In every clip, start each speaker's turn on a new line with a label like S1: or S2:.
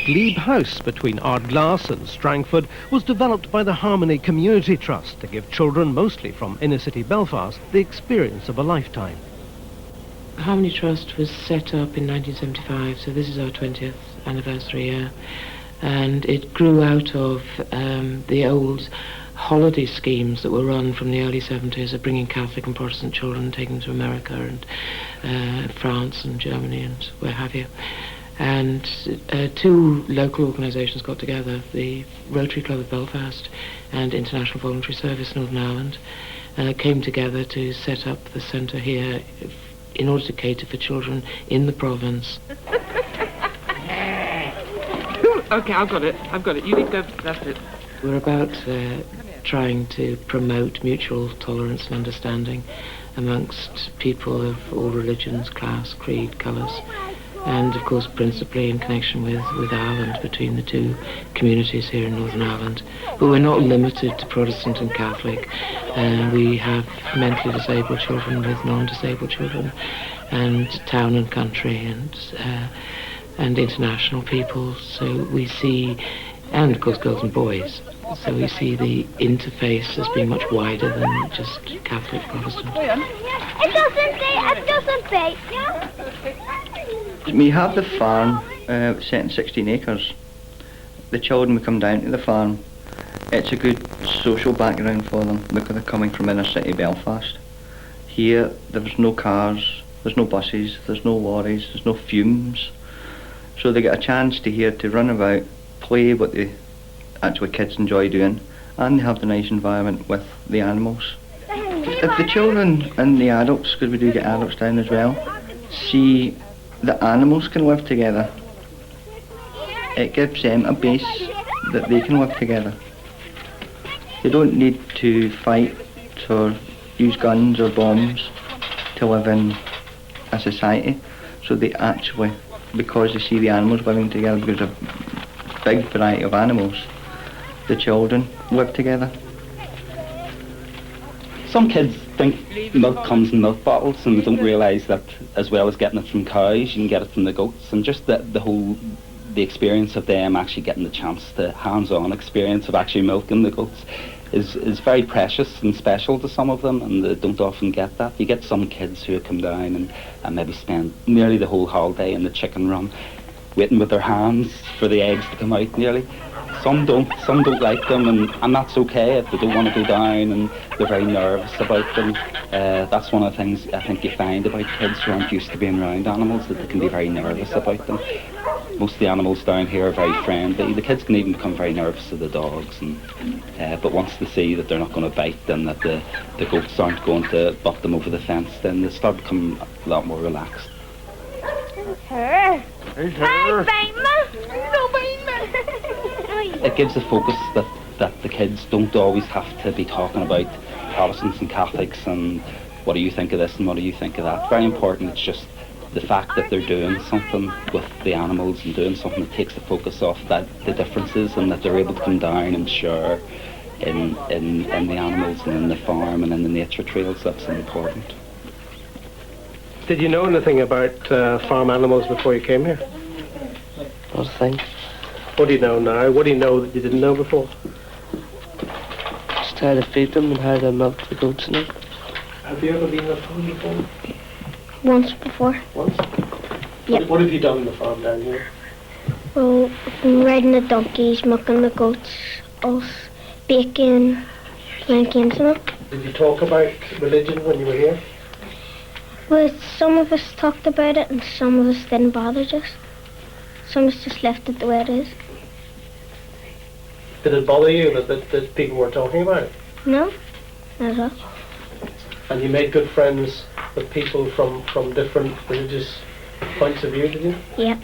S1: Glebe House between Ardglass and Strangford was developed by the Harmony Community Trust to give children, mostly from inner-city Belfast, the experience of a lifetime.
S2: Harmony Trust was set up in 1975, so this is our 20th anniversary year, and it grew out of the old holiday schemes that were run from the early 70s of bringing Catholic and Protestant children, taking them to America and France and Germany and where have you. And two local organisations got together, the Rotary Club of Belfast and International Voluntary Service Northern Ireland, came together to set up the centre here in order to cater for children in the province.
S3: Okay, I've got it. You need to go, that's it.
S2: We're about trying to promote mutual tolerance and understanding amongst people of all religions, class, creed, colours, and of course principally in connection with Ireland, between the two communities here in Northern Ireland. But we're not limited to Protestant and Catholic. We have mentally disabled children with non-disabled children, and town and country, and international people. So we see, and of course girls and boys. So we see the interface as being much wider than just Catholic, Protestant.
S4: It doesn't bake, yeah?
S5: We have the farm set in 16 acres. The children would come down to the farm. It's a good social background for them because they're coming from inner city Belfast. Here there's no cars, there's no buses, there's no lorries, there's no fumes. So they get a chance to run about, play what the actually kids enjoy doing, and they have the nice environment with the animals. If the children and the adults, because we do get adults down as well, see the animals can live together, it gives them a base that they can live together. They don't need to fight or use guns or bombs to live in a society. So they actually, because they see the animals living together, because there's a big variety of animals, the children live together.
S6: Some kids think milk comes in milk bottles and they don't realise that as well as getting it from cows, you can get it from the goats, and just the experience of them actually getting the chance, the hands-on experience of actually milking the goats is very precious and special to some of them, and they don't often get that. You get some kids who come down and maybe spend nearly the whole holiday in the chicken run, waiting with their hands for the eggs to come out nearly. Some don't like them, and that's okay if they don't want to go down and they're very nervous about them. That's one of the things I think you find about kids who aren't used to being around animals, that they can be very nervous about them. Most of the animals down here are very friendly. The kids can even become very nervous of the dogs, but once they see that they're not going to bite them, that the goats aren't going to butt them over the fence, then they start becoming a lot more relaxed.
S4: Her.
S6: It gives a focus that the kids don't always have to be talking about Protestants and Catholics and what do you think of this and what do you think of that. Very important, it's just the fact that they're doing something with the animals and doing something that takes the focus off the differences, and that they're able to come down and share in the animals and in the farm and in the nature trails. That's important.
S1: Did you know anything about farm animals before you came here?
S2: What thing?
S1: What do you know now? What do you know that you didn't know before?
S2: Just how to feed them and how to milk the goats and it.
S1: Have you ever been on a farm before?
S4: Once before.
S1: Once?
S4: Yep.
S1: What have you done on the farm down here?
S4: Well, riding the donkeys, milking the goats, us baking, playing games and that.
S1: Did you talk about religion when you were here?
S4: Well, some of us talked about it and some of us didn't bother just. Some of us just left it the way it is.
S1: Did it bother you that people were talking about it?
S4: No, not at all.
S1: And you made good friends with people from different religious points of view, did you?
S4: Yep.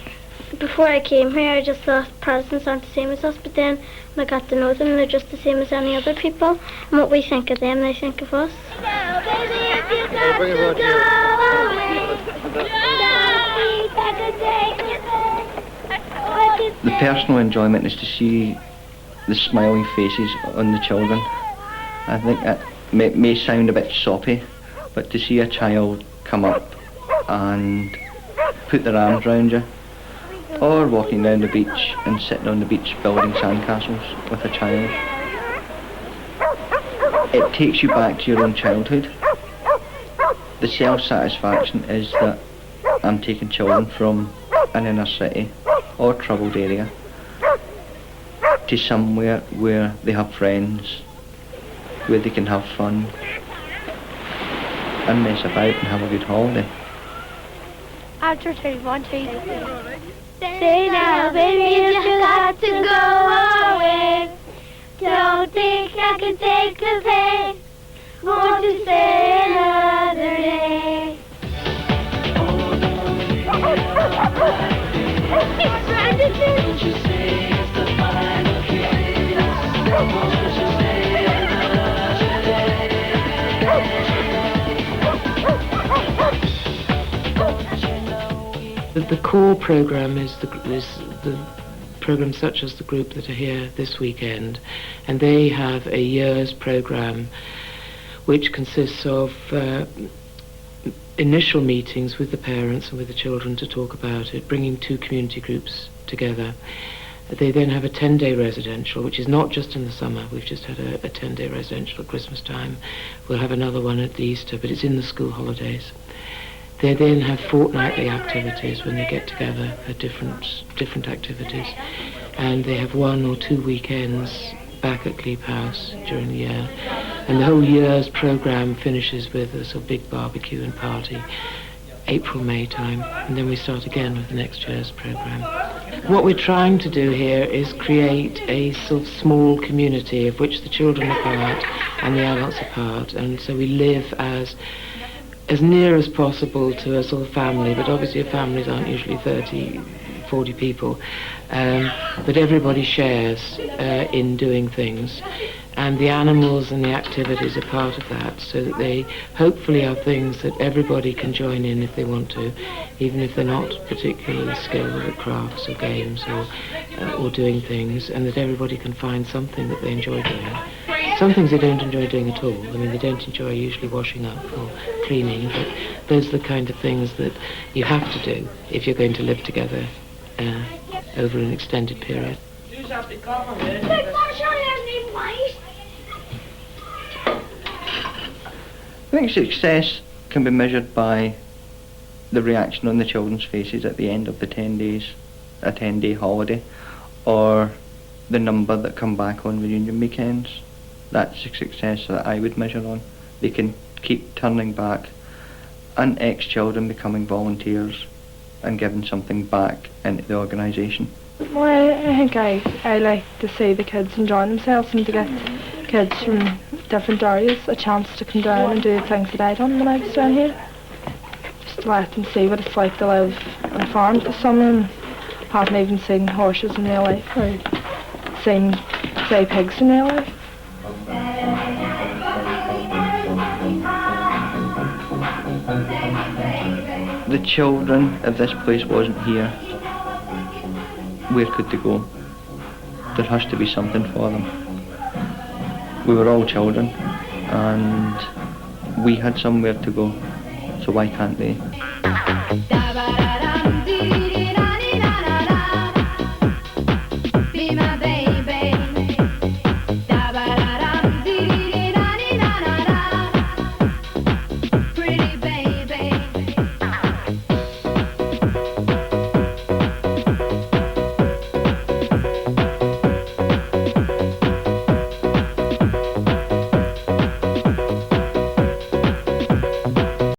S4: Before I came here, I just thought Protestants aren't the same as us, but then when I got to know them, they're just the same as any other people. And what we think of them, they think of us.
S5: The personal enjoyment is to see the smiling faces on the children. I think that may sound a bit soppy, but to see a child come up and put their arms around you or walking down the beach and sitting on the beach building sandcastles with a child. It takes you back to your own childhood. The self-satisfaction is that I'm taking children from an inner city or troubled area to somewhere where they have friends, where they can have fun and mess about and have a good holiday.
S4: After 2, 1, 2, 3. Say now, baby, if you got to go away, don't think I can take the pain. Won't you stay another day? Won't you say it's the final kiss? Won't you stay another
S2: day? The core programme is the programmes such as the group that are here this weekend, and they have a year's programme which consists of initial meetings with the parents and with the children to talk about it, bringing 2 community groups together. They then have a 10-day residential, which is not just in the summer. We've just had a 10-day residential at Christmas time. We'll have another one at the Easter, but it's in the school holidays. They then have fortnightly activities when they get together for different activities, and they have 1 or 2 weekends back at Glebe House during the year. And the whole year's programme finishes with a sort of big barbecue and party, April, May time, and then we start again with the next year's programme. What we're trying to do here is create a sort of small community of which the children are part and the adults are part, and so we live as near as possible to a sort of family, but obviously families aren't usually 30, 40 people, but everybody shares in doing things, and the animals and the activities are part of that, so that they hopefully are things that everybody can join in if they want to, even if they're not particularly skilled at crafts or games or doing things, and that everybody can find something that they enjoy doing. Some things they don't enjoy doing at all. I mean, they don't enjoy usually washing up or cleaning, but those are the kind of things that you have to do if you're going to live together over an extended period.
S5: I think success can be measured by the reaction on the children's faces at the end of the 10 days, a 10-day holiday, or the number that come back on reunion weekends. That's a success that I would measure on. They can keep turning back, and ex-children becoming volunteers and giving something back into the organisation.
S7: Well, I think I like to see the kids enjoying themselves and to get kids from different areas a chance to come down and do the things that I done when I was down here. Just to let them see what it's like to live on a farm, because some of them haven't even seen horses in real life or seen, say, pigs in real life.
S5: The children, if this place wasn't here, where could they go? There has to be something for them. We were all children, and we had somewhere to go, so why can't they?